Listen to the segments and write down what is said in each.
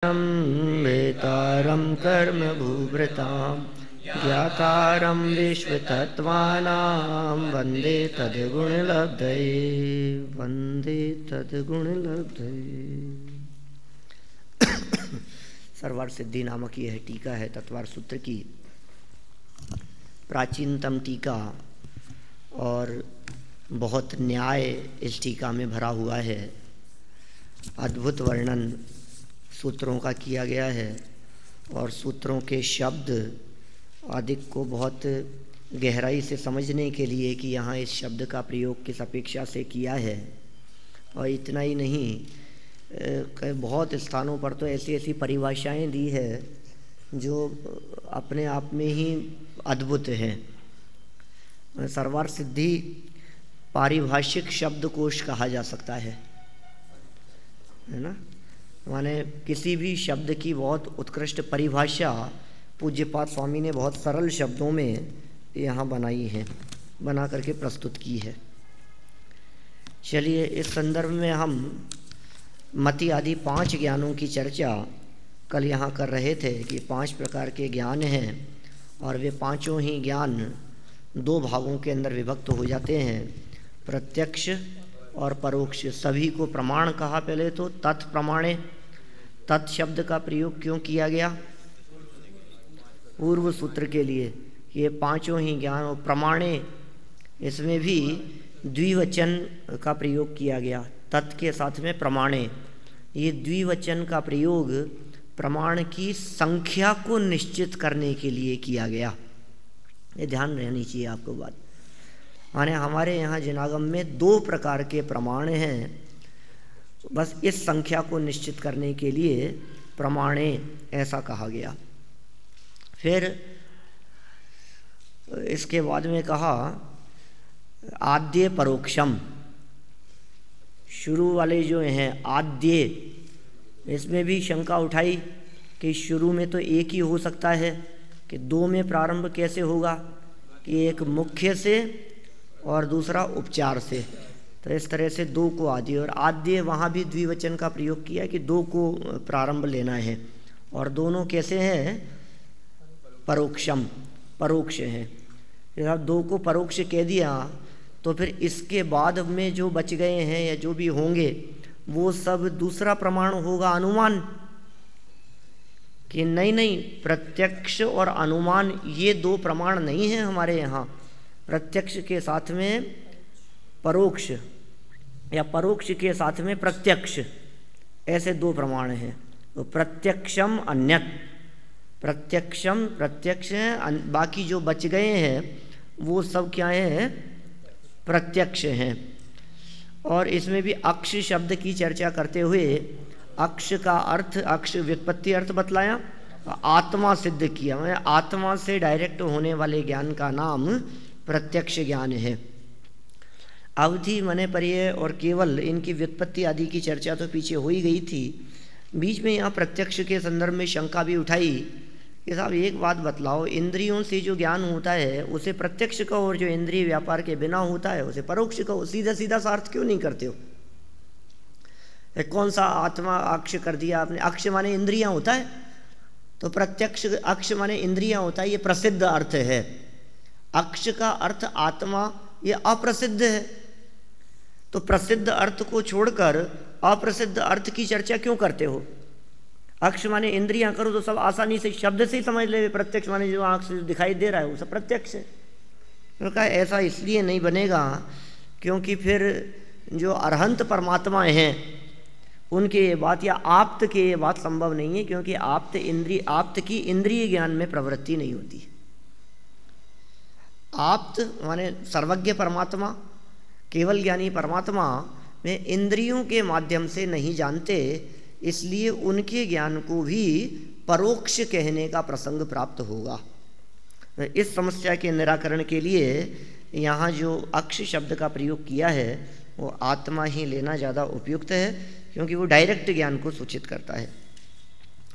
वेतारं कर्म भूभृतां ज्ञातारं विश्वतत्त्वानां वन्दे तद्गुणलब्धये वन्दे तद्गुणलब्धये। सर्वार सिद्धि नामक यह टीका है तत्वार सूत्र की प्राचीनतम टीका और बहुत न्याय इस टीका में भरा हुआ है। अद्भुत वर्णन सूत्रों का किया गया है और सूत्रों के शब्द आदि को बहुत गहराई से समझने के लिए कि यहाँ इस शब्द का प्रयोग किस अपेक्षा से किया है। और इतना ही नहीं, बहुत स्थानों पर तो ऐसी ऐसी परिभाषाएं दी है जो अपने आप में ही अद्भुत हैं। सर्वार सिद्धि पारिभाषिक शब्दकोश कहा जा सकता है ना। माने किसी भी शब्द की बहुत उत्कृष्ट परिभाषा पूज्यपाद स्वामी ने बहुत सरल शब्दों में यहाँ बनाई है, बना करके प्रस्तुत की है। चलिए, इस संदर्भ में हम मति आदि 5 ज्ञानों की चर्चा कल यहाँ कर रहे थे कि 5 प्रकार के ज्ञान हैं और वे पांचों ही ज्ञान 2 भागों के अंदर विभक्त हो जाते हैं, प्रत्यक्ष और परोक्ष। सभी को प्रमाण कहा। पहले तो तत्प्रमाणे, तत् शब्द का प्रयोग क्यों किया गया? पूर्व सूत्र के लिए। ये पांचों ही ज्ञान और प्रमाणे, इसमें भी द्विवचन का प्रयोग किया गया। तत् के साथ में प्रमाणे, ये द्विवचन का प्रयोग प्रमाण की संख्या को निश्चित करने के लिए किया गया। ये ध्यान रहनी चाहिए आपको बात। माने हमारे यहाँ जिनागम में 2 प्रकार के प्रमाण हैं, बस इस संख्या को निश्चित करने के लिए प्रमाणे ऐसा कहा गया। फिर इसके बाद में कहा आद्य परोक्षम। शुरू वाले जो हैं आद्य, इसमें भी शंका उठाई कि शुरू में तो एक ही हो सकता है कि 2 में प्रारंभ कैसे होगा, कि एक मुख्य से और दूसरा उपचार से। तो इस तरह से 2 को आदि, और आद्य वहाँ भी द्विवचन का प्रयोग किया कि 2 को प्रारंभ लेना है। और दोनों कैसे हैं? परोक्षम, परोक्ष हैं। जब 2 को परोक्ष कह दिया तो फिर इसके बाद में जो बच गए हैं या जो भी होंगे वो सब दूसरा प्रमाण होगा, अनुमान। कि नहीं, प्रत्यक्ष और अनुमान ये 2 प्रमाण नहीं हैं हमारे यहाँ। प्रत्यक्ष के साथ में परोक्ष या परोक्ष के साथ में प्रत्यक्ष, ऐसे 2 प्रमाण हैं। तो प्रत्यक्षम अन्यत, प्रत्यक्षम प्रत्यक्ष हैं, बाकी जो बच गए हैं वो सब क्या हैं? प्रत्यक्ष हैं। और इसमें भी अक्ष शब्द की चर्चा करते हुए अक्ष का अर्थ, अक्ष व्युत्पत्ति अर्थ बतलाया, आत्मा सिद्ध किया। मतलब आत्मा से डायरेक्ट होने वाले ज्ञान का नाम प्रत्यक्ष ज्ञान है। अवधि, मने पर्यय और केवल, इनकी व्युत्पत्ति आदि की चर्चा तो पीछे हो ही गई थी। बीच में यहाँ प्रत्यक्ष के संदर्भ में शंका भी उठाई कि साहब एक बात बतलाओ, इंद्रियों से जो ज्ञान होता है उसे प्रत्यक्ष कहो और जो इंद्रिय व्यापार के बिना होता है उसे परोक्ष कहो। सीधा सीधा सा अर्थ क्यों नहीं करते हो? कौन सा आत्मा अक्ष कर दिया आपने? अक्ष माने इंद्रियां होता है, तो प्रत्यक्ष अक्ष माने इंद्रियां होता है, ये प्रसिद्ध अर्थ है। अक्ष का अर्थ आत्मा, ये अप्रसिद्ध है। तो प्रसिद्ध अर्थ को छोड़कर अप्रसिद्ध अर्थ की चर्चा क्यों करते हो? अक्ष माने इंद्रियां करो तो सब आसानी से शब्द से ही समझ ले। प्रत्यक्ष माने जो आंख से दिखाई दे रहा है वो सब प्रत्यक्ष है। तो कहा ऐसा इसलिए नहीं बनेगा क्योंकि फिर जो अरहंत परमात्मा हैं उनके ये बात, या आप्त के ये बात संभव नहीं है, क्योंकि आप्त की इंद्रिय ज्ञान में प्रवृत्ति नहीं होती। आप्त माने सर्वज्ञ परमात्मा, केवल ज्ञानी परमात्मा में इंद्रियों के माध्यम से नहीं जानते, इसलिए उनके ज्ञान को भी परोक्ष कहने का प्रसंग प्राप्त होगा। इस समस्या के निराकरण के लिए यहाँ जो अक्ष शब्द का प्रयोग किया है वो आत्मा ही लेना ज़्यादा उपयुक्त है, क्योंकि वो डायरेक्ट ज्ञान को सूचित करता है,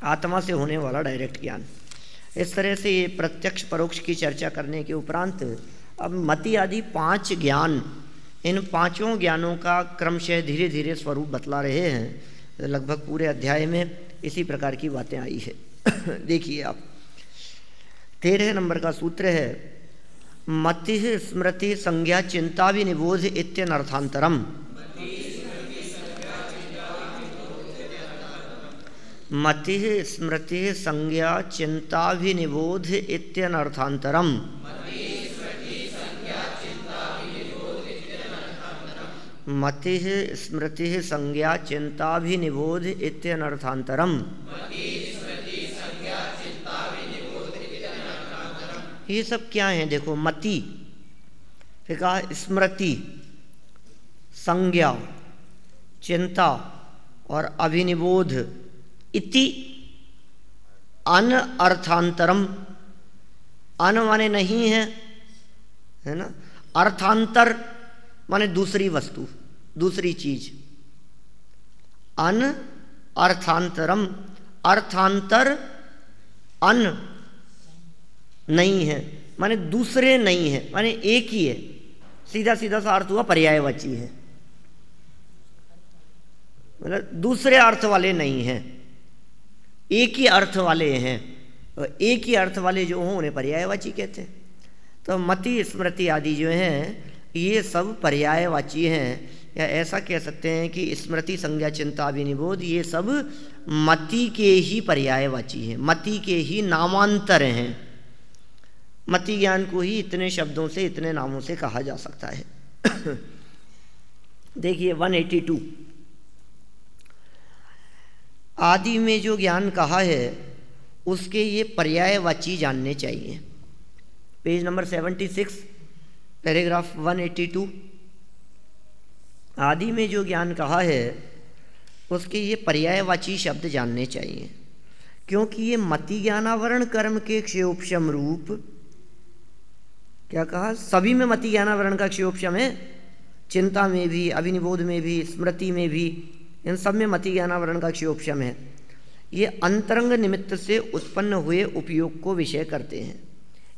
आत्मा से होने वाला डायरेक्ट ज्ञान। इस तरह से ये प्रत्यक्ष परोक्ष की चर्चा करने के उपरांत अब मति आदि 5 ज्ञान, इन 5 ज्ञानों का क्रमशः धीरे धीरे स्वरूप बतला रहे हैं। लगभग पूरे अध्याय में इसी प्रकार की बातें आई है। देखिए आप 13 नंबर का सूत्र है, मति स्मृति संज्ञा चिंता विनिबोध इत्यनर्थांतरम। मति स्मृति संज्ञा चिंताभिनिबोध इत्यनर्थांतरम। मति स्मृति संज्ञा चिंताभिनिबोध इत्यनर्थांतरम। ये सब क्या है? देखो, मति, फिर कहा स्मृति, संज्ञा, चिंता और अभिनिबोध इति अनर्थांतरम। अन माने नहीं है, है ना। अर्थांतर माने दूसरी वस्तु, दूसरी चीज। अन अर्थांतरम, अर्थांतर अन नहीं है माने दूसरे नहीं है, माने एक ही है। सीधा सीधा सा अर्थ हुआ पर्यायवाची है, मतलब दूसरे अर्थ वाले नहीं हैं, एक ही अर्थ वाले हैं। और एक ही अर्थ वाले जो हों उन्हें पर्यायवाची कहते हैं। तो मति स्मृति आदि जो हैं ये सब पर्यायवाची हैं, या ऐसा कह सकते हैं कि स्मृति संज्ञा चिंता विनिबोध ये सब मति के ही पर्यायवाची हैं, मति के ही नामांतर हैं। मति ज्ञान को ही इतने शब्दों से, इतने नामों से कहा जा सकता है। देखिए 182, आदि में जो ज्ञान कहा है उसके ये पर्यायवाची जानने चाहिए। Page number 76, paragraph 182। आदि में जो ज्ञान कहा है उसके ये पर्यायवाची शब्द जानने चाहिए, क्योंकि ये मति ज्ञानावरण कर्म के क्षयोपशम रूप, क्या कहा, सभी में मति ज्ञानावरण का क्षयोपशम है, चिंता में भी, अभिनिबोध में भी, स्मृति में भी, इन सब में मति ज्ञानावरण का क्षयोपशम है। ये अंतरंग निमित्त से उत्पन्न हुए उपयोग को विषय करते हैं,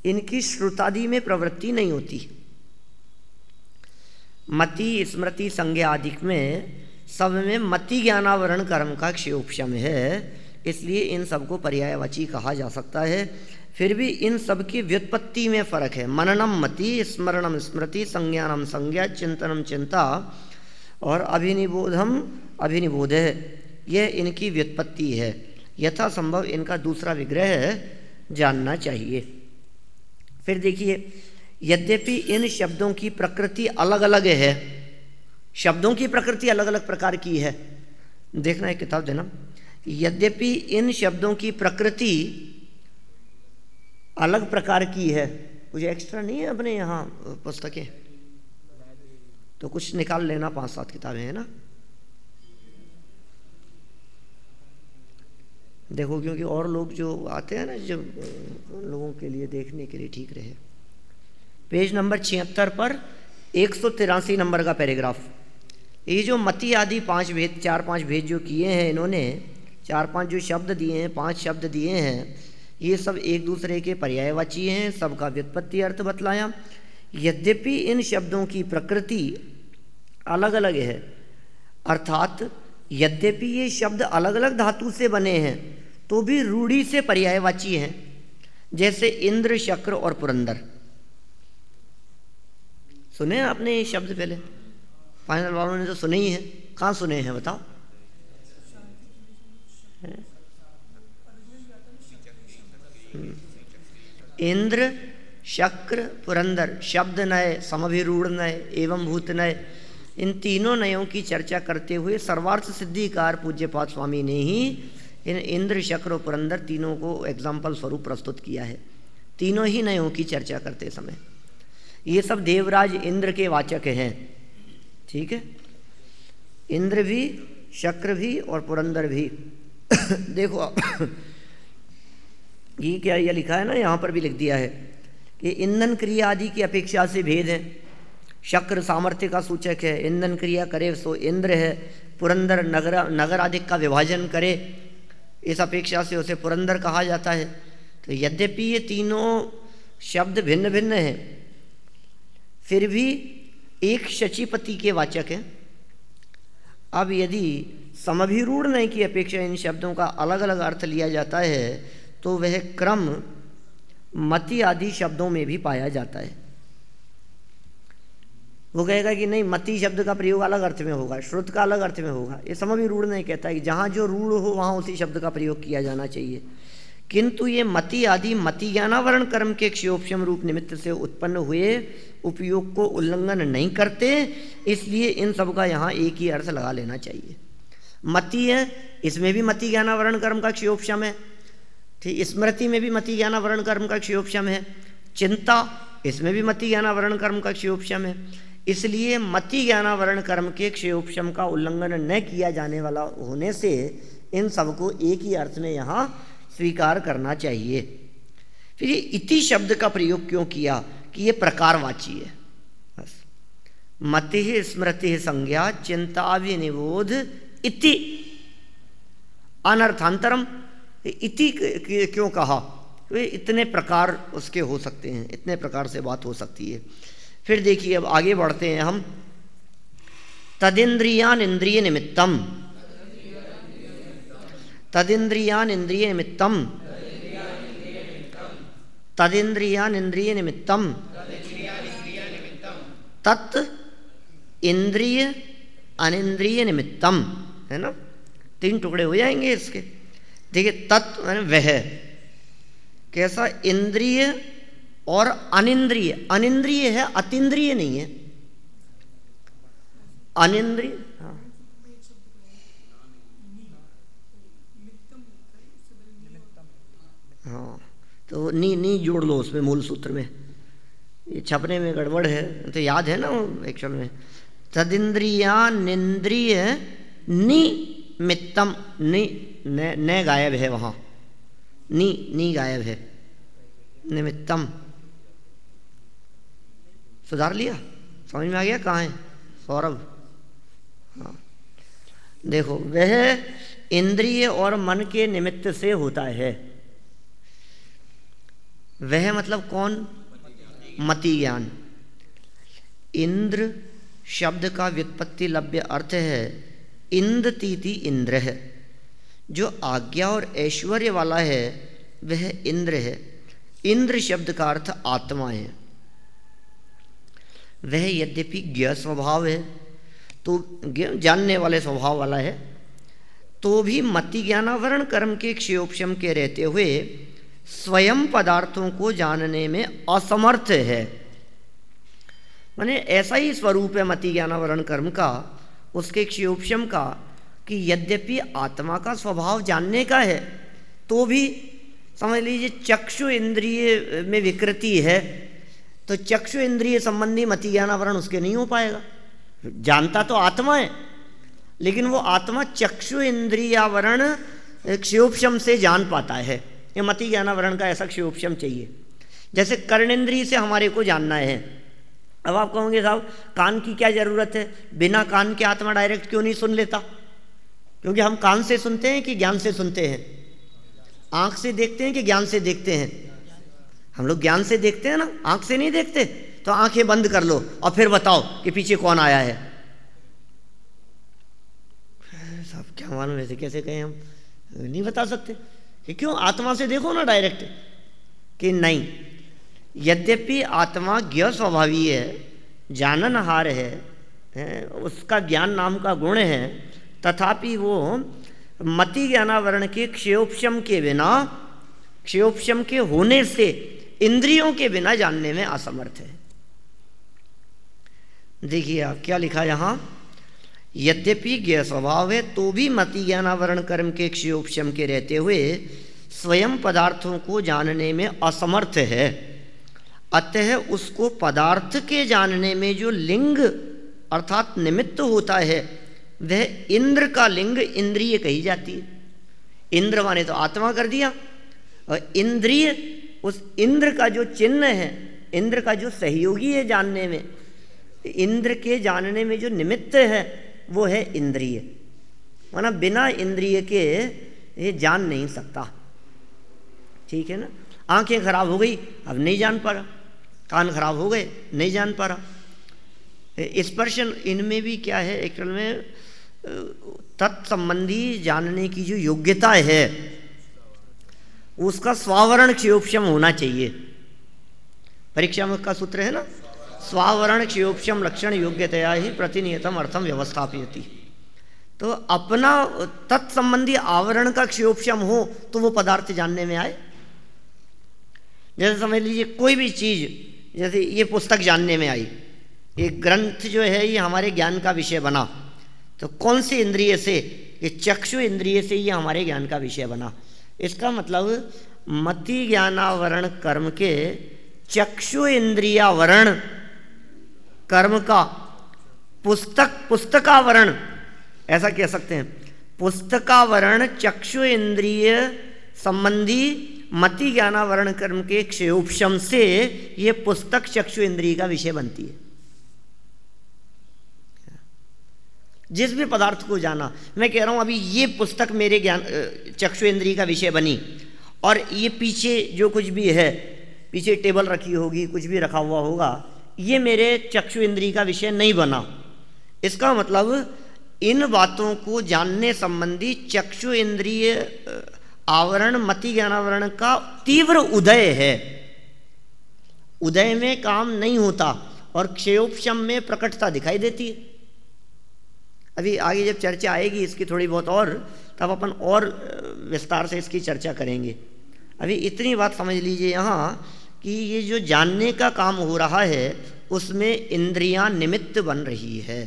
इनकी श्रुतादि में प्रवृत्ति नहीं होती। मति स्मृति संज्ञा आदि में सब में मति ज्ञानावरण कर्म का क्षयोपशम है, इसलिए इन सबको पर्यायवाची कहा जा सकता है। फिर भी इन सब की व्युत्पत्ति में फर्क है। मननम मति, स्मरणम स्मृति, संज्ञानम संज्ञा, चिंतनम चिंता और अभिनिबोधम अभिनिबोध है, यह इनकी व्युत्पत्ति है। यथा संभव इनका दूसरा विग्रह जानना चाहिए। फिर देखिए, यद्यपि इन शब्दों की प्रकृति अलग अलग है, शब्दों की प्रकृति अलग अलग प्रकार की है, देखना है किताब देना। यद्यपि इन शब्दों की प्रकृति अलग प्रकार की है, कुछ एक्स्ट्रा नहीं है अपने यहाँ पुस्तकें, तो कुछ निकाल लेना, 5-7 किताबें हैं ना। देखो, क्योंकि और लोग जो आते हैं ना, जब उन लोगों के लिए देखने के लिए ठीक रहे। पेज नंबर 76 पर 183 नंबर का पैराग्राफ। ये जो मति आदि 5 भेद, 4-5 भेद जो किए हैं इन्होंने, 4-5 जो शब्द दिए हैं, 5 शब्द दिए हैं, ये सब एक दूसरे के पर्यायवाची हैं, सबका व्युत्पत्ति अर्थ बतलाया। यद्यपि इन शब्दों की प्रकृति अलग अलग है, अर्थात यद्यपि ये शब्द अलग अलग धातु से बने हैं तो भी रूढ़ी से पर्यायवाची हैं, जैसे इंद्र, शक्र और पुरंदर। सुने आपने ये शब्द पहले? फाइनल वालों ने तो सुने ही हैं। कहाँ सुने हैं बताओ? इंद्र, शक्र, पुरंदर, शब्द नय, समभिरूढ़ नय एवं भूत नय, इन तीनों नयों की चर्चा करते हुए सर्वार्थ सिद्धिकार पूज्यपाद स्वामी ने ही इन इंद्र, शक्र और पुरंदर तीनों को एग्जाम्पल स्वरूप प्रस्तुत किया है। तीनों ही नयों की चर्चा करते समय ये सब देवराज इंद्र के वाचक हैं, ठीक है। इंद्र भी, शक्र भी और पुरंदर भी। देखो ये क्या, ये लिखा है ना, यहाँ पर भी लिख दिया है कि ईंधन क्रिया आदि की अपेक्षा से भेद है। शक्र सामर्थ्य का सूचक है, ईंधन क्रिया करे सो इंद्र है। पुरंदर नगर आदि का विभाजन करे, इस अपेक्षा से उसे पुरंदर कहा जाता है। तो यद्यपि ये तीनों शब्द भिन्न भिन्न हैं, फिर भी एक शचीपति के वाचक हैं। अब यदि समभिरूढ़ की अपेक्षा इन शब्दों का अलग अलग अर्थ लिया जाता है तो वह क्रम मति आदि शब्दों में भी पाया जाता है। वो कहेगा कि नहीं, मति शब्द का प्रयोग अलग अर्थ में होगा, श्रुत का अलग अर्थ में होगा। ये समभिरूढ़ नहीं कहता है कि जहाँ जो रूढ़ हो वहाँ उसी शब्द का प्रयोग किया जाना चाहिए। किंतु ये मति आदि मति ज्ञानावरण कर्म के क्षयोपशम रूप निमित्त से उत्पन्न हुए उपयोग को उल्लंघन नहीं करते, इसलिए इन सब का यहाँ एक ही अर्थ लगा लेना चाहिए। मति है, इसमें भी मति ज्ञानावरण कर्म का क्षयोपशम है, ठीक। स्मृति में भी मति ज्ञानावरण कर्म का क्षयोपशम है। चिंता, इसमें भी मति ज्ञानावरण कर्म का क्षयोपशम है। इसलिए मति ज्ञानावरण कर्म के क्षयोपशम का उल्लंघन न किया जाने वाला होने से इन सबको एक ही अर्थ में यहाँ स्वीकार करना चाहिए। फिर ये इति शब्द का प्रयोग क्यों किया कि ये प्रकारवाची है। बस मति स्मृति संज्ञा चिंताभिनिबोध इति अनर्थांतरम, इति क्यों कहा? वे इतने प्रकार उसके हो सकते हैं, इतने प्रकार से बात हो सकती है। फिर देखिए अब आगे बढ़ते हैं हम। तदिंद्रियान इंद्रिय निमित्तम, तदिंद्रियान इंद्रिय निमित्तम, तदिंद्रियान इंद्रिय निमित्तम, तत् इंद्रिय अनिंद्रिय निमित्तम, है ना, 3 टुकड़े हो जाएंगे इसके। देखिए तत् वह कैसा, इंद्रिय और अनिंद्रिय। अनिंद्रिय है, अतीन्द्रिय नहीं है, अनिंद्रिय। हाँ, हाँ, तो नी जोड़ लो उसमें मूल सूत्र में, ये छपने में गड़बड़ है, तो याद है ना एक्चुअल में। तदिंद्रियानिंद्रिय निमित्तम, न गायब है वहाँ, नी गायब है, निमित्तम। सुधार लिया, समझ में आ गया कहाँ है सौरभ? हाँ, देखो वह इंद्रिय और मन के निमित्त से होता है। वह मतलब कौन? मति ज्ञान। इंद्र शब्द का व्युत्पत्ति लभ्य अर्थ है इंद्रतीति इंद्र है। जो आज्ञा और ऐश्वर्य वाला है वह इंद्र है। इंद्र शब्द का अर्थ आत्मा है। वह यद्यपि ज्ञ स्वभाव है, तो जानने वाले स्वभाव वाला है, तो भी मति ज्ञानावरण कर्म के क्षयोपशम के रहते हुए स्वयं पदार्थों को जानने में असमर्थ है। माने ऐसा ही स्वरूप है मति ज्ञानावरण कर्म का, उसके क्षयोपशम का, कि यद्यपि आत्मा का स्वभाव जानने का है तो भी समझ लीजिए चक्षु इंद्रिय में विकृति है, तो चक्षु इंद्रिय संबंधी मति ज्ञानावरण उसके नहीं हो पाएगा। जानता तो आत्मा है, लेकिन वो आत्मा चक्षु इंद्रियावरण क्षयोपशम से जान पाता है। ये मति ज्ञानावरण का ऐसा क्षयोपशम चाहिए। जैसे कर्णेंद्रिय से हमारे को जानना है। अब आप कहोगे साहब कान की क्या जरूरत है, बिना कान के आत्मा डायरेक्ट क्यों नहीं सुन लेता? क्योंकि हम कान से सुनते हैं कि ज्ञान से सुनते हैं? आंख से देखते हैं कि ज्ञान से देखते हैं? हम लोग ज्ञान से देखते हैं ना, आंख से नहीं देखते। तो आंखें बंद कर लो और फिर बताओ कि पीछे कौन आया है। साहब क्या मालूम, ऐसे कैसे कहें हम, नहीं बता सकते कि क्यों। आत्मा से देखो ना डायरेक्ट कि नहीं। यद्यपि आत्मा ज्ञ स्वभावी है, जाननहार है, उसका ज्ञान नाम का गुण है, तथापि वो मति ज्ञानावरण के क्षयोपशम के बिना, क्षयोपशम के होने से इंद्रियों के बिना जानने में असमर्थ है। देखिए आप क्या लिखा यहां, यद्यपि ज्ञ स्वभाव है तो भी मति ज्ञानावरण कर्म के क्षयोपशम के रहते हुए स्वयं पदार्थों को जानने में असमर्थ है। अतः उसको पदार्थ के जानने में जो लिंग अर्थात निमित्त होता है वह इंद्र का लिंग इंद्रिय कही जाती है। इंद्र माने तो आत्मा कर दिया, और इंद्रिय उस इंद्र का जो चिन्ह है, इंद्र का जो सहयोगी है जानने में, इंद्र के जानने में जो निमित्त है वो है इंद्रिय। माना बिना इंद्रिय के ये जान नहीं सकता। ठीक है ना। आंखें खराब हो गई, अब नहीं जान पा रहा। कान खराब हो गए, नहीं जान पा रहा। स्पर्शन इनमें भी क्या है एक्चुअल में, तत्संबंधी जानने की जो योग्यता है उसका स्वावरण क्षयोपशम होना चाहिए। परीक्षा में का सूत्र है ना, स्वावरण क्षयोपशम लक्षण योग्यतया ही प्रतिनियतम अर्थम व्यवस्थापयति। तो अपना तत्संबंधी आवरण का क्षयोपशम हो तो वो पदार्थ जानने में आए। जैसे समझ लीजिए कोई भी चीज, जैसे ये पुस्तक जानने में आई, ये ग्रंथ जो है ये हमारे ज्ञान का विषय बना, तो कौन सी इंद्रिय से? ये चक्षु इंद्रिय से ये हमारे ज्ञान का विषय बना। इसका मतलब मति ज्ञानावरण कर्म के चक्षु इंद्रियावरण कर्म का पुस्तकावरण, ऐसा कह सकते हैं, पुस्तकावरण चक्षु इंद्रिय संबंधी मति ज्ञानावरण कर्म के क्षयोपशम से ये पुस्तक चक्षु इंद्रिय का विषय बनती है। जिस भी पदार्थ को जाना, मैं कह रहा हूं अभी ये पुस्तक मेरे ज्ञान चक्षु इंद्रिय का विषय बनी, और ये पीछे जो कुछ भी है, पीछे टेबल रखी होगी, कुछ भी रखा हुआ होगा, ये मेरे चक्षु इंद्रिय का विषय नहीं बना। इसका मतलब इन बातों को जानने संबंधी चक्षु इंद्रिय आवरण मति ज्ञानावरण का तीव्र उदय है। उदय में काम नहीं होता और क्षयोपशम में प्रकटता दिखाई देती है। अभी आगे जब चर्चा आएगी इसकी थोड़ी बहुत और, तब अपन और विस्तार से इसकी चर्चा करेंगे। अभी इतनी बात समझ लीजिए यहाँ कि ये जो जानने का काम हो रहा है उसमें इंद्रियां निमित्त बन रही है।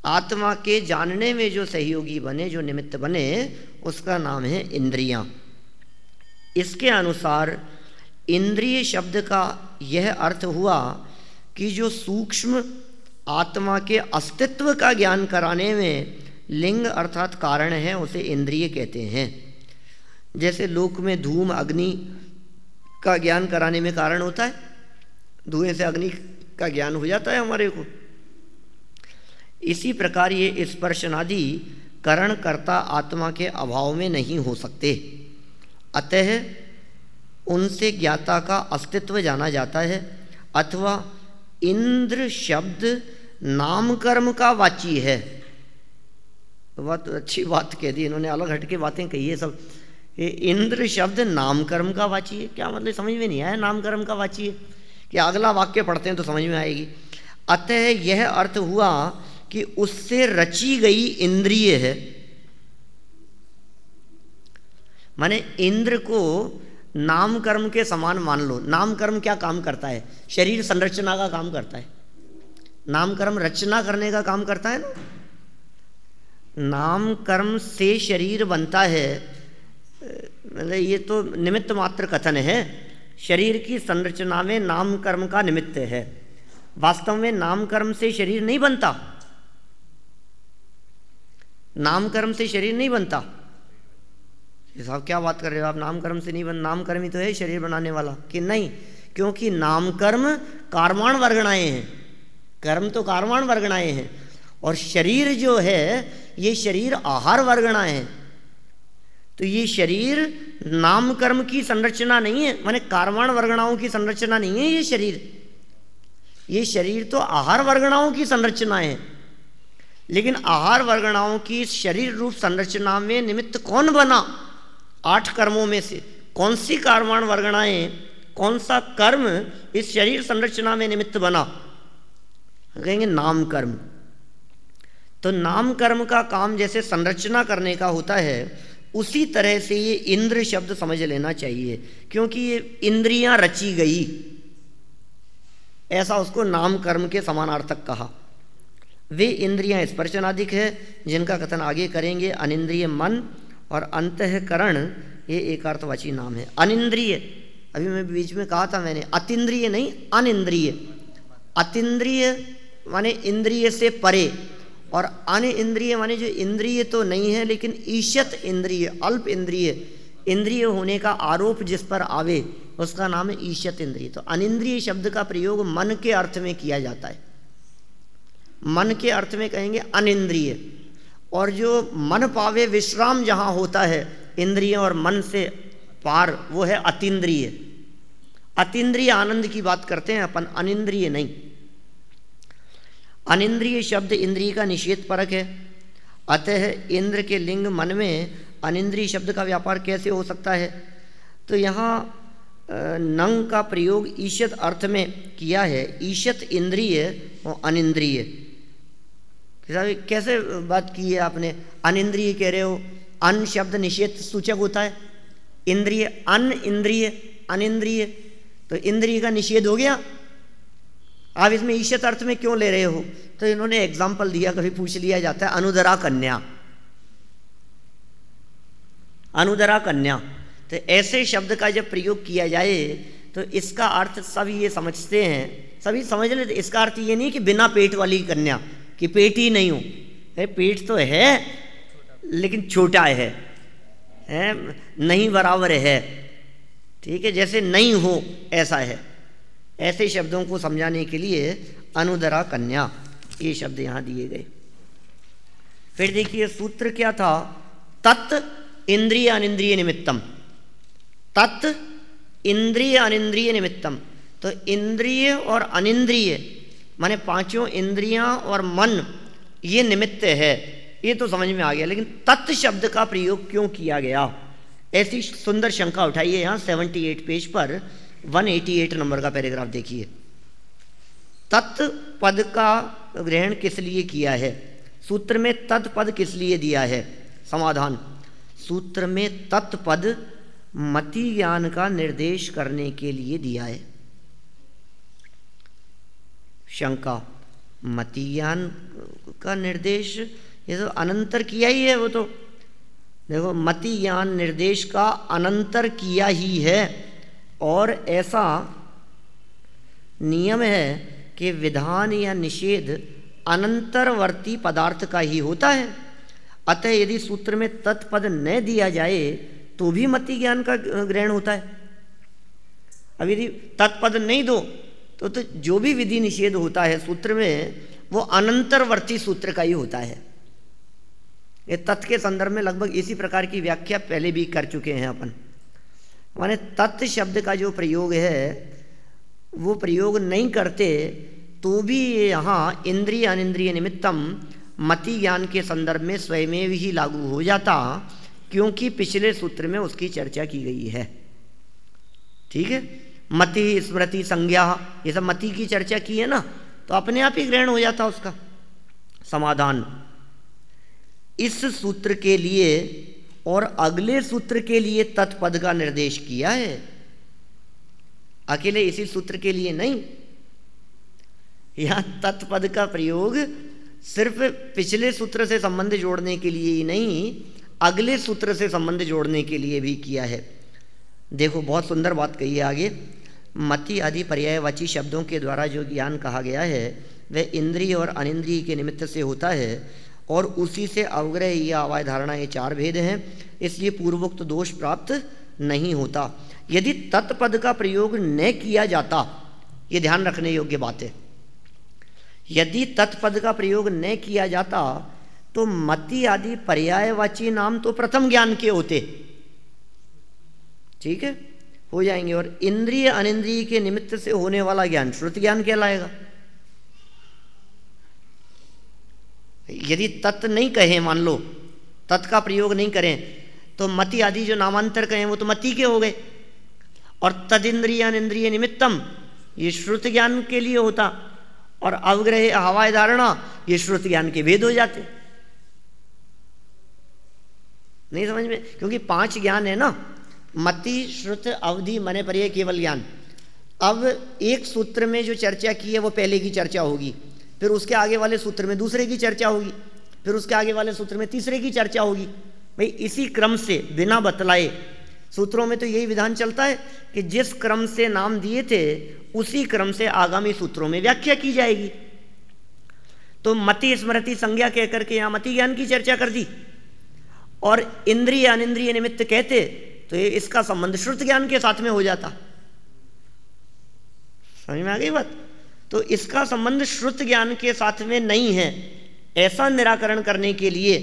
आत्मा के जानने में जो सहयोगी बने, जो निमित्त बने, उसका नाम है इंद्रियां। इसके अनुसार इंद्रिय शब्द का यह अर्थ हुआ कि जो सूक्ष्म आत्मा के अस्तित्व का ज्ञान कराने में लिंग अर्थात कारण है उसे इंद्रिय कहते हैं। जैसे लोक में धूम अग्नि का ज्ञान कराने में कारण होता है, धुएं से अग्नि का ज्ञान हो जाता है हमारे को। इसी प्रकार ये स्पर्शनादि करण कर्ता आत्मा के अभाव में नहीं हो सकते, अतः उनसे ज्ञाता का अस्तित्व जाना जाता है। अथवा इंद्र शब्द नाम कर्म का वाची है। बहुत अच्छी बात कह दी इन्होंने, अलग हटके बातें कही है सब। ये इंद्र शब्द नाम कर्म का वाची है, क्या मतलब समझ में नहीं आया? नाम कर्म का वाची है कि अगला वाक्य पढ़ते हैं तो समझ में आएगी। अतः यह अर्थ हुआ कि उससे रची गई इंद्रिय है। माने इंद्र को नाम कर्म के समान मान लो। नाम कर्म क्या काम करता है? शरीर संरचना का काम करता है। नाम कर्म रचना करने का काम करता है ना। नाम कर्म से शरीर बनता है, मतलब ये तो निमित्त मात्र कथन है। शरीर की संरचना में नाम कर्म का निमित्त है। वास्तव में नाम कर्म से शरीर नहीं बनता। नाम कर्म से शरीर नहीं बनता। साहब क्या बात कर रहे हो आप? नाम कर्म से नहीं बन, नाम कर्म ही तो है शरीर बनाने वाला। कि नहीं, क्योंकि नाम कर्म कार्माण वर्गणाएं हैं। कर्म तो कार्माण वर्गणाएं हैं, और शरीर जो है ये शरीर आहार वर्गणाएं हैं। तो ये शरीर नाम कर्म की संरचना नहीं है, माने कार्माण वर्गणाओं की संरचना नहीं है ये शरीर। ये शरीर तो आहार वर्गणाओं की संरचनाएं है। लेकिन आहार वर्गणाओं की शरीर रूप संरचना में निमित्त कौन बना? 8 कर्मों में से कौन सी कार्माण वर्गणाएं, कौन सा कर्म इस शरीर संरचना में निमित्त बना? कहेंगे नाम कर्म। तो नाम कर्म का काम जैसे संरचना करने का होता है, उसी तरह से ये इंद्र शब्द समझ लेना चाहिए, क्योंकि ये इंद्रियां रची गई, ऐसा उसको नाम कर्म के समानार्थक कहा। वे इंद्रियां स्पर्शनादिक है, जिनका कथन आगे करेंगे। अनिंद्रिय मन और अंतःकरण ये एकार्थवाची नाम है। अनिंद्रिय, अभी मैं बीच में कहा था मैंने, अतीन्द्रिय नहीं, अनिंद्रिय। अतीन्द्रिय माने इंद्रिय से परे, और अनिंद्रिय माने जो इंद्रिय तो नहीं है लेकिन ईशत इंद्रिय, अल्प इंद्रिय, इंद्रिय होने का आरोप जिस पर आवे उसका नाम है ईशत इंद्रिय। तो अनिंद्रिय शब्द का प्रयोग मन के अर्थ में किया जाता है। मन के अर्थ में कहेंगे अनिंद्रिय, और जो मन पावे विश्राम जहां होता है इंद्रिय और मन से पार, वो है अतीन्द्रिय। अतीन्द्रिय आनंद की बात करते हैं अपन, अनिंद्रिय नहीं। अनिंद्रिय शब्द इंद्रिय का निषेध परक है। अतः इंद्र के लिंग मन में अनिंद्रिय शब्द का व्यापार कैसे हो सकता है? तो यहाँ नंग का प्रयोग ईशत अर्थ में किया है। ईशत इंद्रिय और अनिंद्रिय, कैसे बात की है आपने? अनिंद्रिय कह रहे हो, अन शब्द निषेध सूचक होता है, इंद्रिय अन इंद्रिय अनिंद्रिय, तो इंद्रिय का निषेध हो गया। आप इसमें ईशत अर्थ में क्यों ले रहे हो? तो इन्होंने एग्जाम्पल दिया, कभी पूछ लिया जाता है, अनुदरा कन्या, अनुदरा कन्या। तो ऐसे शब्द का जब प्रयोग किया जाए तो इसका अर्थ सभी ये समझते हैं, सभी समझ लेते। इसका अर्थ ये नहीं कि बिना पेट वाली कन्या, कि पेट ही नहीं हो, पेट तो है लेकिन छोटा है, नहीं बराबर है, ठीक है, जैसे नहीं हो ऐसा है। ऐसे शब्दों को समझाने के लिए अनुदरा कन्या ये शब्द यहाँ दिए गए। फिर देखिए सूत्र क्या था? तत् इंद्रिय अनिंद्रिय निमित्तम, तत् इंद्रिय अनिंद्रिय निमित्तम। तो इंद्रिय और अनिंद्रिय माने पांचों इंद्रियां और मन ये निमित्त है, ये तो समझ में आ गया। लेकिन तत् शब्द का प्रयोग क्यों किया गया? ऐसी सुंदर शंका उठाइए। यहाँ 78 पेज पर 188 नंबर का पैराग्राफ देखिए। तत् पद का ग्रहण किस लिए किया है? सूत्र में तत् पद किस लिए दिया है? समाधान, सूत्र में तत् पद मति ज्ञान का निर्देश करने के लिए दिया है। शंका, मति ज्ञान का निर्देश, ये तो अनंतर किया ही है। वो तो देखो, मति ज्ञान निर्देश का अनंतर किया ही है, और ऐसा नियम है कि विधान या निषेध अनंतरवर्ती पदार्थ का ही होता है। अतः यदि सूत्र में तत्पद न दिया जाए तो भी मति ज्ञान का ग्रहण होता है। अब यदि तत्पद नहीं दो तो जो भी विधि निषेध होता है सूत्र में वो अनंतरवर्ती सूत्र का ही होता है। ये तत् के संदर्भ में लगभग इसी प्रकार की व्याख्या पहले भी कर चुके हैं अपन। माने तत् शब्द का जो प्रयोग है वो प्रयोग नहीं करते तो भी यहाँ इंद्रिय अनिंद्रिय निमित्तम मति ज्ञान के संदर्भ में स्वयमेव ही लागू हो जाता, क्योंकि पिछले सूत्र में उसकी चर्चा की गई है। ठीक है, मति स्मृति संज्ञा, ये सब मति की चर्चा की है ना, तो अपने आप ही ग्रहण हो जाता उसका। समाधान, इस सूत्र के लिए और अगले सूत्र के लिए तत्पद का निर्देश किया है, अकेले इसी सूत्र के लिए नहीं। यहां तत्पद का प्रयोग सिर्फ पिछले सूत्र से संबंध जोड़ने के लिए ही नहीं, अगले सूत्र से संबंध जोड़ने के लिए भी किया है। देखो बहुत सुंदर बात कही है आगे। मति आदि पर्यायवाची शब्दों के द्वारा जो ज्ञान कहा गया है वह इंद्रिय और अनिंद्रिय के निमित्त से होता है, और उसी से अवग्रह या अवाय धारणा ये चार भेद हैं, इसलिए पूर्वोक्त दोष प्राप्त नहीं होता। यदि तत्पद का प्रयोग न किया जाता, ये ध्यान रखने योग्य बात है, यदि तत्पद का प्रयोग न किया जाता तो मति आदि पर्यायवाची नाम तो प्रथम ज्ञान के होते, ठीक है, हो जाएंगे, और इंद्रिय अनिंद्रिय के निमित्त से होने वाला ज्ञान श्रुति ज्ञान कहलाएगा। यदि तत् नहीं कहें, मान लो तत् का प्रयोग नहीं करें, तो मति आदि जो नामांतर कहें वो तो मति के हो गए, और तदिंद्रिय अनिंद्रिय निमित्तम ये श्रुति ज्ञान के लिए होता, और अवग्रह हवाय धारणा ये श्रुति ज्ञान के भेद हो जाते। नहीं समझ में? क्योंकि 5 ज्ञान है ना, मति श्रुत अवधि मने पर्याय केवल ज्ञान। अब एक सूत्र में जो चर्चा की है वो पहले की चर्चा होगी, फिर उसके आगे वाले सूत्र में दूसरे की चर्चा होगी, फिर उसके आगे वाले सूत्र में तीसरे की चर्चा होगी। भाई इसी क्रम से बिना बतलाए, सूत्रों में तो यही विधान चलता है कि जिस क्रम से नाम दिए थे उसी क्रम से आगामी सूत्रों में व्याख्या की जाएगी। तो मति स्मृति संज्ञा कह करके यहाँ मति ज्ञान की चर्चा कर दी, और इंद्रिय अनिंद्रिय निमित्त कहते तो ये इसका संबंध श्रुत ज्ञान के साथ में हो जाता। समझ में आ गई बात? तो इसका संबंध श्रुत ज्ञान के साथ में नहीं है, ऐसा निराकरण करने के लिए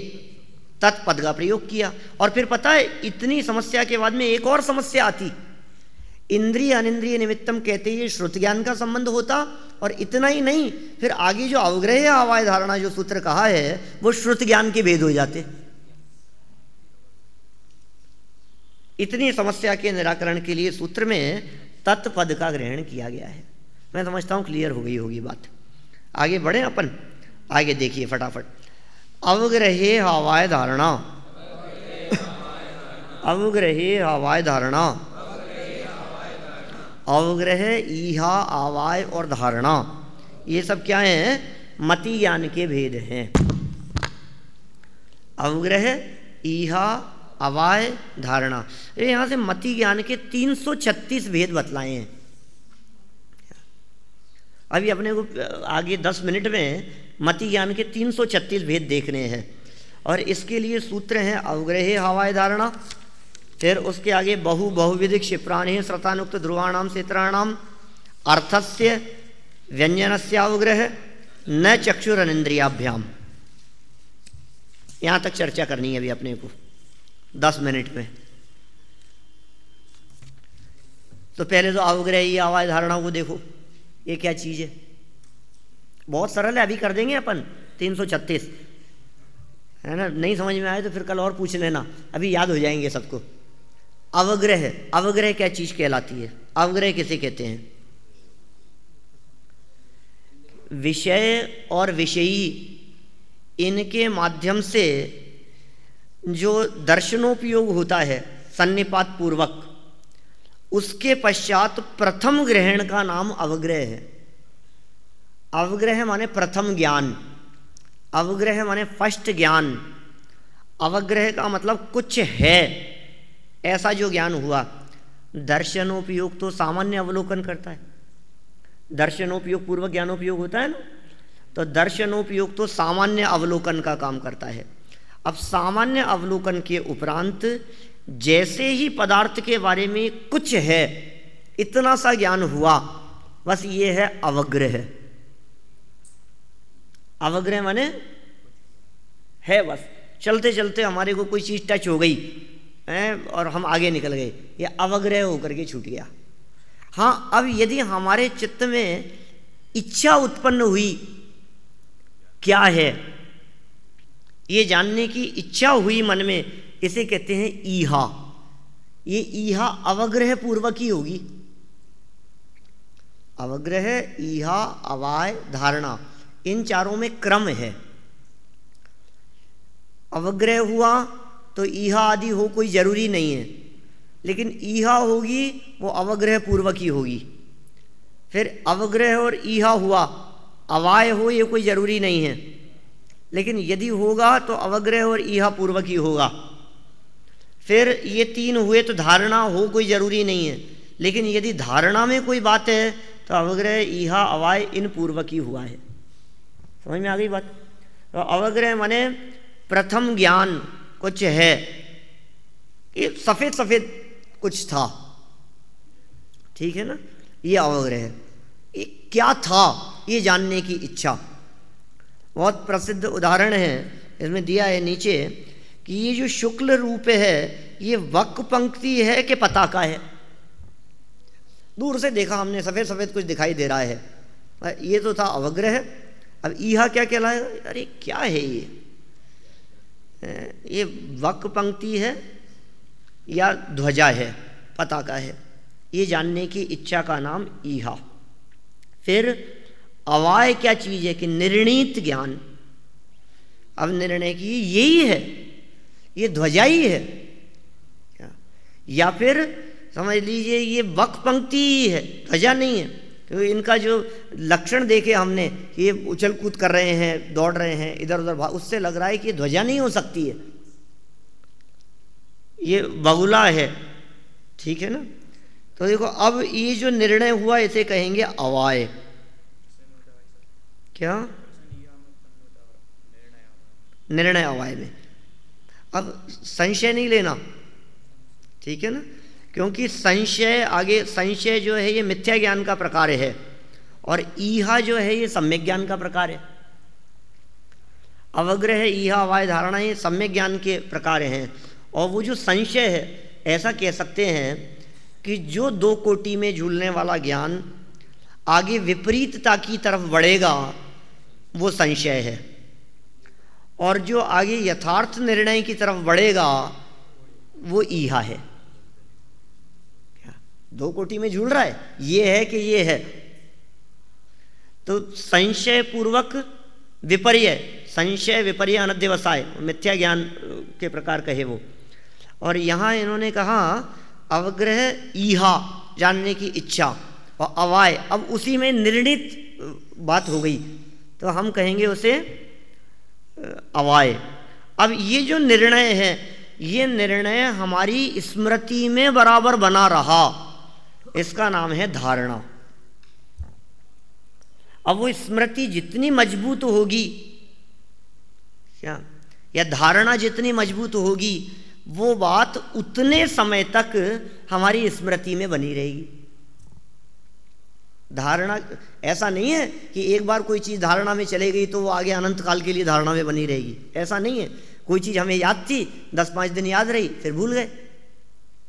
तत्पद का प्रयोग किया। और फिर पता है इतनी समस्या के बाद में एक और समस्या आती, इंद्रिय अनिंद्रिय निमित्तम कहते ये श्रुत ज्ञान का संबंध होता, और इतना ही नहीं, फिर आगे जो अवग्रह आवाय धारणा जो सूत्र कहा है वो श्रुत ज्ञान के भेद हो जाते। इतनी समस्या के निराकरण के लिए सूत्र में तत्पद का ग्रहण किया गया है। मैं समझता हूँ क्लियर हो गई होगी बात। आगे बढ़े अपन, आगे देखिए फटाफट। अवग्रहे हवाय धारणा, अवग्रहे हवाय धारणा, अवग्रह ईहा आवाय और धारणा, ये सब क्या है? मति ज्ञान के भेद हैं। अवग्रह ईहा अवाय धारणा, ये यहाँ से मति ज्ञान के 336 भेद बतलाए हैं। अभी अपने को आगे 10 मिनट में मति ज्ञान के 336 भेद देखने हैं, और इसके लिए सूत्र हैं अवग्रहे हवाय धारणा, फिर उसके आगे बहुविध क्षिप्राणि श्रतानुक्त ध्रुवाणाम क्षेत्राणाम अर्थस्य व्यंजनस्य अवग्रह न चक्षुरनिंद्रियाभ्याम। यहाँ तक चर्चा करनी है अभी अपने को 10 मिनट में। तो पहले तो अवग्रह ही आवाज धारणा को देखो, ये क्या चीज़ है? बहुत सरल है, अभी कर देंगे अपन 336, है ना। नहीं समझ में आए तो फिर कल और पूछ लेना, अभी याद हो जाएंगे सबको। अवग्रह, अवग्रह क्या चीज़ कहलाती है? अवग्रह किसे कहते हैं? विषय और विषयी इनके माध्यम से जो दर्शनोपयोग होता है सन्निपात पूर्वक, उसके पश्चात प्रथम ग्रहण का नाम अवग्रह है। अवग्रह माने प्रथम ज्ञान, अवग्रह माने फर्स्ट ज्ञान। अवग्रह का मतलब कुछ है ऐसा जो ज्ञान हुआ। दर्शनोपयोग तो सामान्य अवलोकन करता है, दर्शनोपयोग पूर्वक ज्ञानोपयोग होता है ना, तो दर्शनोपयोग तो सामान्य अवलोकन का काम करता है। अब सामान्य अवलोकन के उपरांत जैसे ही पदार्थ के बारे में कुछ है, इतना सा ज्ञान हुआ, बस ये है अवग्रह। अवग्रह माने है बस चलते चलते हमारे को कोई चीज़ टच हो गई और हम आगे निकल गए, ये अवग्रह होकर के छूट गया। हाँ, अब यदि हमारे चित्त में इच्छा उत्पन्न हुई, क्या है ये जानने की इच्छा हुई मन में, इसे कहते हैं ईहा। ये ईहा अवग्रह पूर्वक ही होगी। अवग्रह, ईहा, अवाय, धारणा, इन चारों में क्रम है। अवग्रह हुआ तो ईहा आदि हो कोई जरूरी नहीं है, लेकिन ईहा होगी वो अवग्रह पूर्वक ही होगी। फिर अवग्रह और ईहा हुआ, अवाय हो ये कोई जरूरी नहीं है, लेकिन यदि होगा तो अवग्रह और ईहा पूर्वक ही होगा। फिर ये 3 हुए तो धारणा हो कोई जरूरी नहीं है, लेकिन यदि धारणा में कोई बात है तो अवग्रह, ईहा, अवाय इन पूर्वक ही हुआ है। समझ में आ गई बात? तो अवग्रह माने प्रथम ज्ञान कुछ है, ये सफेद सफेद कुछ था, ठीक है ना, ये अवग्रह है। ये क्या था ये जानने की इच्छा। बहुत प्रसिद्ध उदाहरण है इसमें दिया है नीचे कि ये जो शुक्ल रूप है ये वक पंक्ति है कि पताका है। दूर से देखा हमने, सफेद सफेद कुछ दिखाई दे रहा है, ये तो था अवग्रह। अब ईहा क्या कहलाएगा? अरे क्या है ये वक पंक्ति है या ध्वजा है, पताका है, ये जानने की इच्छा का नाम ईहा। फिर अवाय क्या चीज़ है कि निर्णीत ज्ञान। अब निर्णय की यही है, ये ध्वजा ही है, या फिर समझ लीजिए ये वक पंक्ति ही है, ध्वजा नहीं है। तो इनका जो लक्षण देखे हमने, ये उछल कूद कर रहे हैं, दौड़ रहे हैं, इधर उधर भाग, उससे लग रहा है कि ये ध्वजा नहीं हो सकती है, ये बगुला है, ठीक है ना। तो देखो अब ये जो निर्णय हुआ इसे कहेंगे अवाय। क्या? निर्णय अवाय में। अब संशय नहीं लेना, ठीक है ना, क्योंकि संशय आगे, संशय जो है ये मिथ्या ज्ञान का प्रकार है, और ईहा जो है ये सम्यक ज्ञान का प्रकार है। अवग्रह, ईहा, अवाय, धारणा ये सम्यक ज्ञान के प्रकार हैं। और वो जो संशय है, ऐसा कह सकते हैं कि जो दो कोटि में झूलने वाला ज्ञान आगे विपरीतता की तरफ बढ़ेगा वो संशय है, और जो आगे यथार्थ निर्णय की तरफ बढ़ेगा वो ईहा है। क्या दो कोटि में झूल रहा है, ये है कि ये है, तो संशय पूर्वक विपर्य, संशय विपर्य अनध्यवसाय, मिथ्या ज्ञान के प्रकार कहे वो। और यहाँ इन्होंने कहा अवग्रह ईहा, जानने की इच्छा, और अवाय, अब उसी में निर्णित बात हो गई तो हम कहेंगे उसे अवाय। अब ये जो निर्णय है, ये निर्णय हमारी स्मृति में बराबर बना रहा, इसका नाम है धारणा। अब वो स्मृति जितनी मजबूत होगी, क्या, या धारणा जितनी मजबूत होगी, वो बात उतने समय तक हमारी स्मृति में बनी रहेगी। धारणा ऐसा नहीं है कि एक बार कोई चीज़ धारणा में चले गई तो वो आगे अनंत काल के लिए धारणा में बनी रहेगी, ऐसा नहीं है। कोई चीज़ हमें याद थी, 10-5 दिन याद रही, फिर भूल गए।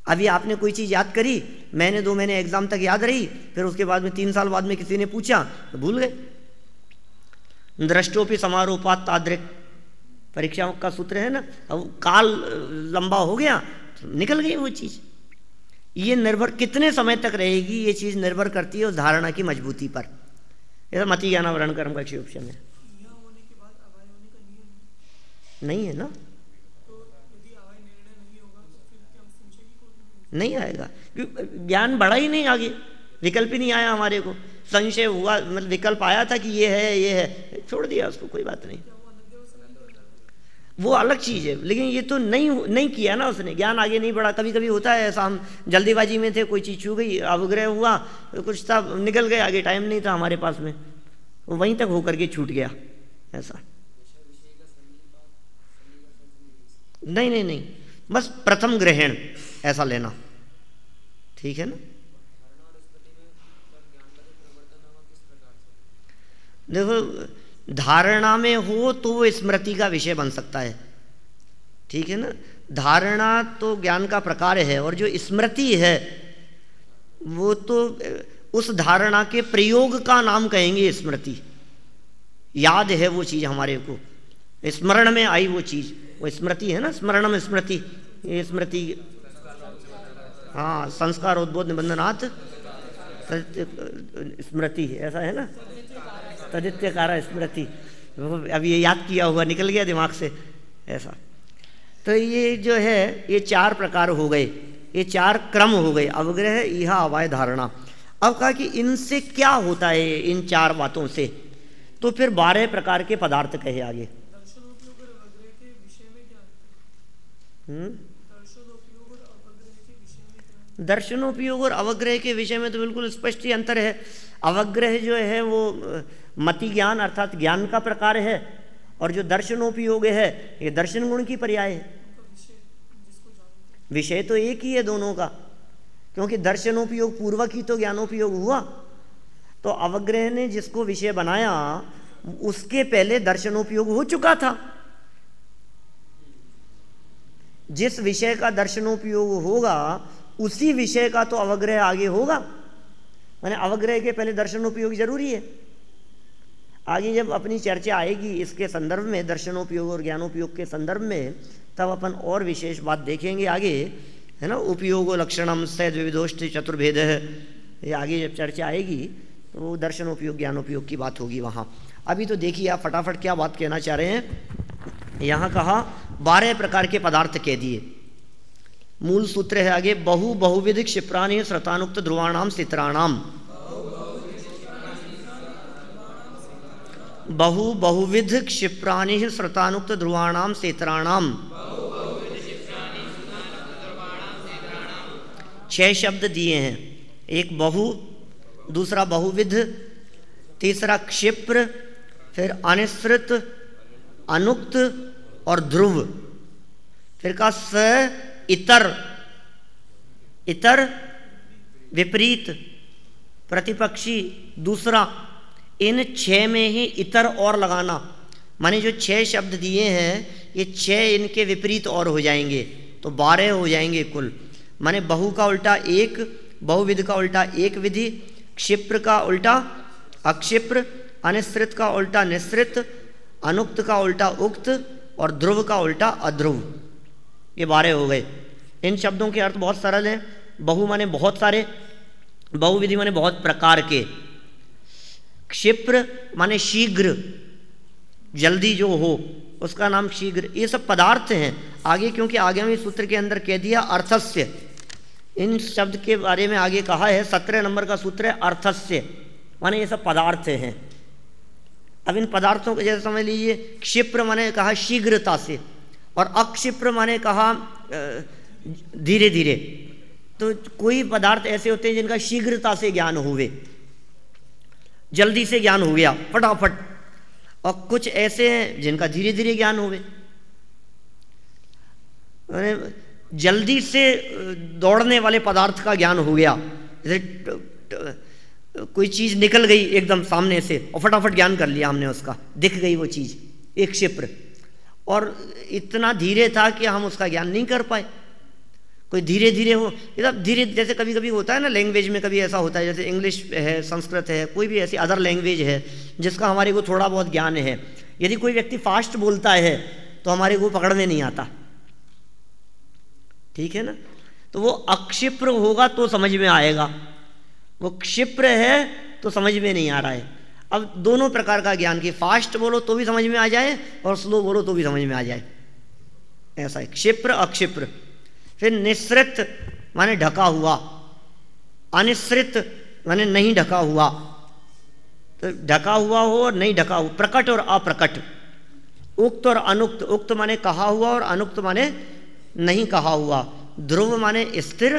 अभी आपने कोई चीज़ याद करी, महीने 2 महीने एग्जाम तक याद रही, फिर उसके बाद में 3 साल बाद में किसी ने पूछा तो भूल गए। दृष्टोपि समारोपात तादृक, परीक्षाओं का सूत्र है ना, अब काल लंबा हो गया तो निकल गई वो चीज़। ये निर्भर कितने समय तक रहेगी, ये चीज़ निर्भर करती है उस धारणा की मजबूती पर। ऐसा मति ज्ञान वर्ण कर्म का क्षेत्र में नहीं है ना, नहीं आएगा, ज्ञान बढ़ा ही नहीं, आगे विकल्प ही नहीं आया हमारे को। संशय हुआ, मतलब विकल्प आया था कि ये है, ये है, छोड़ दिया उसको, कोई बात नहीं, वो अलग चीज़ है। लेकिन ये तो नहीं किया ना उसने, ज्ञान आगे नहीं बढ़ा। कभी कभी होता है ऐसा, हम जल्दीबाजी में थे, कोई चीज़ छू गई, अवग्रह हुआ, कुछ था, निकल गए, आगे टाइम नहीं था हमारे पास में, वो वहीं तक होकर के छूट गया। ऐसा नहीं, बस प्रथम ग्रहण ऐसा लेना, ठीक है ना। देखो, धारणा में हो तो वो स्मृति का विषय बन सकता है, ठीक है ना। धारणा तो ज्ञान का प्रकार है, और जो स्मृति है वो तो उस धारणा के प्रयोग का नाम कहेंगे स्मृति। याद है वो चीज़ हमारे को, स्मरण में आई वो चीज़, वो स्मृति है ना। स्मरण में स्मृति, ये स्मृति, हाँ, संस्कार उद्बोध निबंधनात् स्मृति, ऐसा है ना, तदित्यकार स्मृति। अब ये याद किया हुआ निकल गया दिमाग से, ऐसा। तो ये जो है, ये 4 प्रकार हो गए, ये 4 क्रम हो गए, अवग्रह, ईहा, अवाय, धारणा। अब कहा कि इनसे क्या होता है, इन 4 बातों से, तो फिर 12 प्रकार के पदार्थ कहे आगे। दर्शनोपयोग और अवग्रह के विषय में तो बिल्कुल स्पष्ट ही अंतर है। अवग्रह जो है वो मति ज्ञान अर्थात ज्ञान का प्रकार है, और जो दर्शनोपयोग है ये दर्शन गुण की पर्याय है। विषय तो एक ही है दोनों का, क्योंकि दर्शनोपयोग पूर्वक ही तो ज्ञानोपयोग हुआ। तो अवग्रह ने जिसको विषय बनाया उसके पहले दर्शनोपयोग हो चुका था। जिस विषय का दर्शनोपयोग होगा उसी विषय का तो अवग्रह आगे होगा, माने अवग्रह के पहले दर्शनोपयोग जरूरी है। आगे जब अपनी चर्चा आएगी इसके संदर्भ में, दर्शनोपयोग और ज्ञानोपयोग के संदर्भ में, तब अपन और विशेष बात देखेंगे आगे, है ना। उपयोगो लक्षणम सैद विविधोष्टि चतुर्भेद, ये आगे जब चर्चा आएगी तो दर्शनोपयोग ज्ञानोपयोग की बात होगी वहाँ। अभी तो देखिए आप फटाफट क्या बात कहना चाह रहे हैं। यहाँ कहा 12 प्रकार के पदार्थ कह दिए। मूल सूत्र है आगे, बहुविध क्षिप्राणि श्रतानुक्त ध्रुवाणाम स्थित्राणाम। बहुविध क्षिप्राणि श्रतानुक्त ध्रुवाणाम स्थित्राणाम। 6 शब्द दिए हैं, एक बहु, दूसरा बहुविध, तीसरा क्षिप्र, फिर अनिश्रित, अनुक्त और ध्रुव। फिर का स इतर, इतर विपरीत, प्रतिपक्षी, दूसरा। इन 6 में ही इतर और लगाना, माने जो 6 शब्द दिए हैं ये 6 इनके विपरीत और हो जाएंगे तो 12 हो जाएंगे कुल। माने बहु का उल्टा 1, बहुविध का उल्टा एक विधि, क्षिप्र का उल्टा अक्षिप्र, अनिश्रित का उल्टा निश्रित, अनुक्त का उल्टा उक्त और ध्रुव का उल्टा अध्रुव। ये 12 हो गए। इन शब्दों के अर्थ बहुत सरल हैं। बहु माने बहुत सारे, बहुविधि माने बहुत प्रकार के, क्षिप्र माने शीघ्र, जल्दी जो हो उसका नाम शीघ्र। ये सब पदार्थ हैं। आगे क्योंकि आगामी सूत्र के अंदर कह दिया अर्थस्य, इन शब्द के बारे में आगे कहा है। 17 नंबर का सूत्र है अर्थस्य, माने ये सब पदार्थ हैं। अब इन पदार्थों को जैसे समझ लीजिए, क्षिप्र माने कहा शीघ्रता से, और अक्षिप्र माने कहा धीरे धीरे। तो कोई पदार्थ ऐसे होते हैं जिनका शीघ्रता से ज्ञान हुए, जल्दी से ज्ञान हो गया फटाफट, और कुछ ऐसे हैं जिनका धीरे धीरे ज्ञान हुए। जल्दी से दौड़ने वाले पदार्थ का ज्ञान हो गया, जैसे कोई चीज़ निकल गई एकदम सामने से और फटाफट ज्ञान कर लिया हमने उसका, दिख गई वो चीज़, एक क्षिप्र, और इतना धीरे था कि हम उसका ज्ञान नहीं कर पाए। कोई धीरे धीरे हो, मतलब धीरे, जैसे कभी कभी होता है ना लैंग्वेज में, कभी ऐसा होता है जैसे इंग्लिश है, संस्कृत है, कोई भी ऐसी अदर लैंग्वेज है जिसका हमारे को थोड़ा बहुत ज्ञान है। यदि कोई व्यक्ति फास्ट बोलता है तो हमारे को पकड़ में नहीं आता, ठीक है ना। तो वो अक्षिप्र होगा तो समझ में आएगा, वो क्षिप्र है तो समझ में नहीं आ रहा है। अब दोनों प्रकार का ज्ञान, की फास्ट बोलो तो भी समझ में आ जाए और स्लो बोलो तो भी समझ में आ जाए, ऐसा है क्षिप्र अक्षिप्र। फिर निश्रित माने ढका हुआ, अनिश्रित माने नहीं ढका हुआ। तो ढका हुआ हो और नहीं ढका हुआ, प्रकट और अप्रकट, उक्त और अनुक्त। उक्त माने कहा हुआ और अनुक्त माने नहीं कहा हुआ। ध्रुव माने स्थिर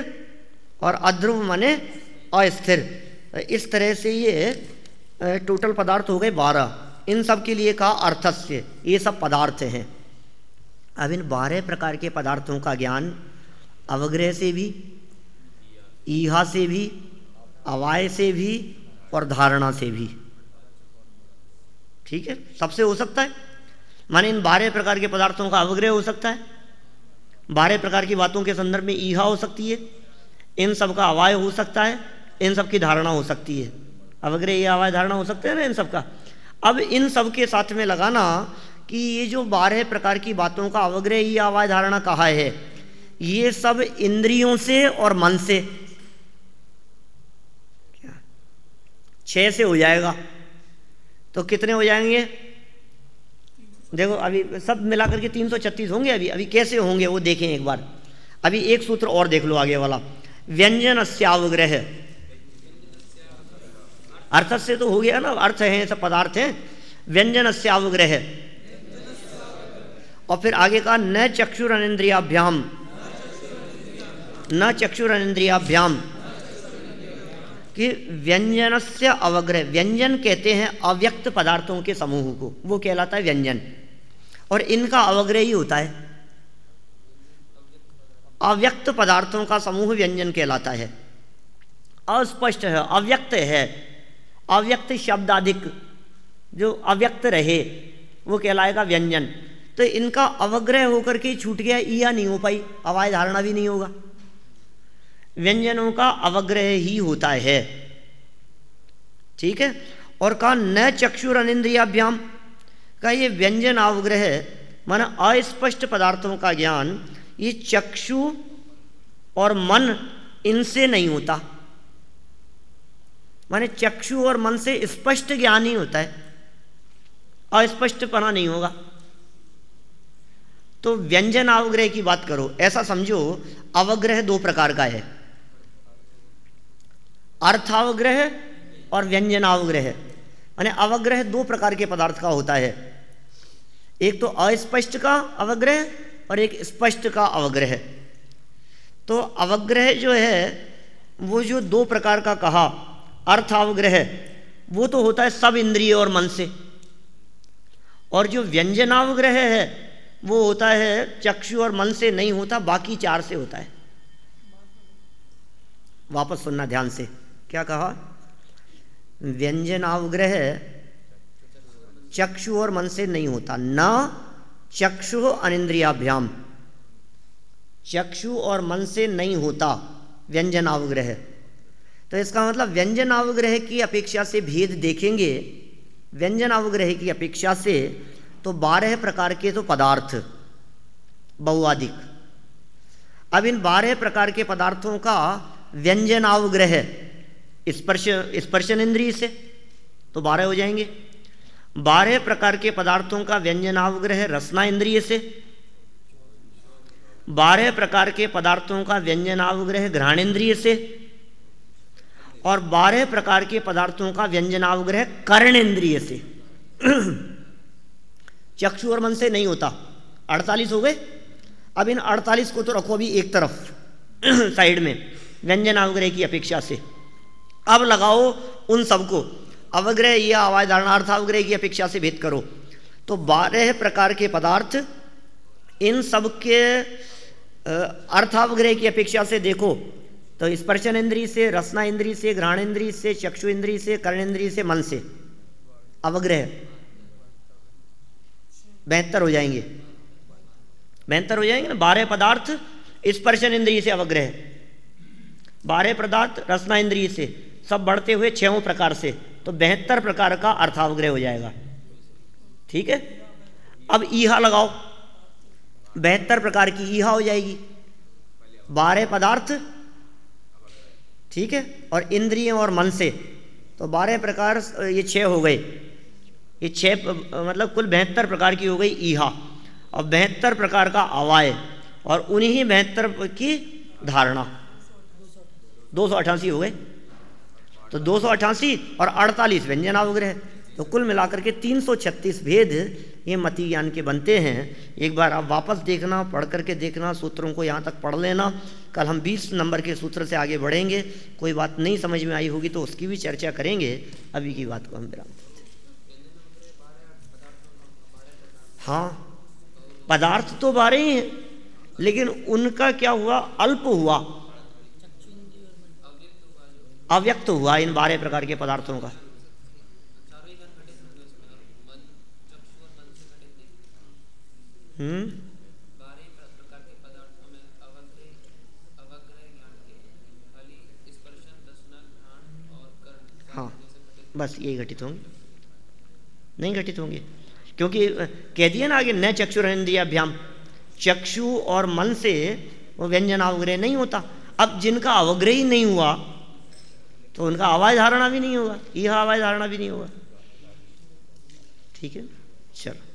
और अध्रुव माने अस्थिर। इस तरह से ये टोटल पदार्थ हो गए 12। इन सब के लिए कहा अर्थस्य, ये सब पदार्थ हैं। अब इन 12 प्रकार के पदार्थों का ज्ञान अवग्रह से भी, ईहा से भी, अवाय से भी और धारणा से भी, ठीक है, सबसे हो सकता है। माने इन 12 प्रकार के पदार्थों का अवग्रह हो सकता है, 12 प्रकार की बातों के संदर्भ में ईहा हो सकती है, इन सब का अवाय हो सकता है, इन सब की धारणा हो सकती है। अवग्रह ये अवाय धारणा हो सकते हैं ना इन सब का। अब इन सब के साथ में लगाना कि ये जो 12 प्रकार की बातों का अवग्रह ये अवाय धारणा कहा है, ये सब इंद्रियों से और मन से, क्या 6 से हो जाएगा। तो कितने हो जाएंगे? देखो अभी सब मिलाकर के 336 होंगे। अभी कैसे होंगे वो देखें एक बार। अभी एक सूत्र और देख लो आगे वाला, व्यंजनस्यावग्रह। अर्थ से तो हो गया ना, अर्थ है सब पदार्थ हैं। व्यंजनस्यावग्रह, और फिर आगे का न चक्षुरनिंद्रियाभ्याम, न चक्षुरनिंद्रियाभ्याम, कि व्यंजनस्य अवग्रह। व्यंजन कहते हैं अव्यक्त पदार्थों के समूह को, वो कहलाता है व्यंजन, और इनका अवग्रह ही होता है। अव्यक्त पदार्थों का समूह व्यंजन कहलाता है। अस्पष्ट है, अव्यक्त है, अव्यक्त शब्दाधिक, जो अव्यक्त रहे वो कहलाएगा व्यंजन। तो इनका अवग्रह होकर के छूट गया, ईया नहीं हो पाई, अवाय धारणा भी नहीं होगा। व्यंजनों का अवग्रह ही होता है, ठीक है। और कहा न चक्षुर अनिंद्रियाभ्याम, का ये व्यंजन अवग्रह माना अस्पष्ट पदार्थों का ज्ञान, ये चक्षु और मन इनसे नहीं होता। माने चक्षु और मन से स्पष्ट ज्ञान ही होता है, अस्पष्टपना नहीं होगा। तो व्यंजन अवग्रह की बात करो, ऐसा समझो अवग्रह 2 प्रकार का है, अर्थावग्रह और व्यंजनावग्रह। माने अवग्रह 2 प्रकार के पदार्थ का होता है, एक तो अस्पष्ट का अवग्रह और एक स्पष्ट का अवग्रह। तो अवग्रह जो है वो जो 2 प्रकार का कहा, अर्थावग्रह वो तो होता है सब इंद्रिय और मन से, और जो व्यंजनावग्रह है वो होता है चक्षु और मन से नहीं होता, बाकी 4 से होता है। वापस सुनना ध्यान से, क्या कहा? व्यंजनावग्रह चक्षु और मन से नहीं होता। न चक्षु अनिंद्रियाभ्याम, चक्षु और मन से नहीं होता व्यंजनावग्रह। तो इसका मतलब व्यंजन अवग्रह की अपेक्षा से भेद देखेंगे, व्यंजन अवग्रह की अपेक्षा से, तो 12 प्रकार के तो पदार्थ बहुआदिक। अब इन 12 प्रकार के पदार्थों का व्यंजन अवग्रह स्पर्शन इंद्रिय से तो 12 हो जाएंगे। 12 प्रकार के पदार्थों का व्यंजन अवग्रह रसना इंद्रिय से, 12 प्रकार के पदार्थों का व्यंजन अवग्रह घ्राणेन्द्रिय से, और 12 प्रकार के पदार्थों का व्यंजन अवग्रह कर्णेन्द्रिय से। चक्षु और मन से नहीं होता। 48 हो गए। अब इन 48 को तो रखो अभी एक तरफ साइड में, व्यंजन अवग्रह की अपेक्षा से। अब लगाओ उन सबको, अवग्रह या आवाज धारणा अर्थावग्रह की अपेक्षा से भेद करो, तो 12 प्रकार के पदार्थ, इन सब के अर्थावग्रह की अपेक्षा से देखो तो स्पर्शन इंद्रिय से, रसना इंद्रिय से, घ्राण इंद्रिय से, चक्षु इंद्रिय से, कर्णेन्द्रिय से, मन से अवग्रह 72 हो जाएंगे। 72 हो जाएंगे ना। 12 पदार्थ स्पर्शन इंद्रिय से अवग्रह, 12 पदार्थ रसना इंद्रिय से, सब बढ़ते हुए 6 प्रकार से, तो 72 प्रकार का अर्थावग्रह हो जाएगा। ठीक है। अब ईहा लगाओ, 72 प्रकार की ईहा हो जाएगी। 12 पदार्थ, ठीक है, और इंद्रियों और मन से, तो 12 प्रकार, ये 6 हो गए। ये 6 मतलब कुल 72 प्रकार की हो गई ईहा, और 72 प्रकार का अवाय, और उन्हीं 72 की धारणा 288 हो गए। तो 288 और 48 व्यंजन अवग्रह, तो कुल मिलाकर के 336 भेद ये मति ज्ञान के बनते हैं। एक बार आप वापस देखना, पढ़ करके देखना, सूत्रों को यहाँ तक पढ़ लेना। कल हम 20 नंबर के सूत्र से आगे बढ़ेंगे। कोई बात नहीं समझ में आई होगी तो उसकी भी चर्चा करेंगे। अभी की बात को हम विराम देते हैं। हाँ, पदार्थ तो 12 ही हैं, लेकिन उनका क्या हुआ, अल्प हुआ, अव्यक्त हुआ इन 12 प्रकार के पदार्थों का। हाँ, बस यही घटित होंगे, नहीं घटित होंगे, क्योंकि कह दिया ना आगे, न चक्षुरेन्द्रियाभ्याम, चक्षु और मन से वो व्यंजन अवग्रह नहीं होता। अब जिनका अवग्रह ही नहीं हुआ तो उनका आवाज धारणा भी नहीं होगा, यह आवाज धारणा भी नहीं होगा। ठीक है, चलो।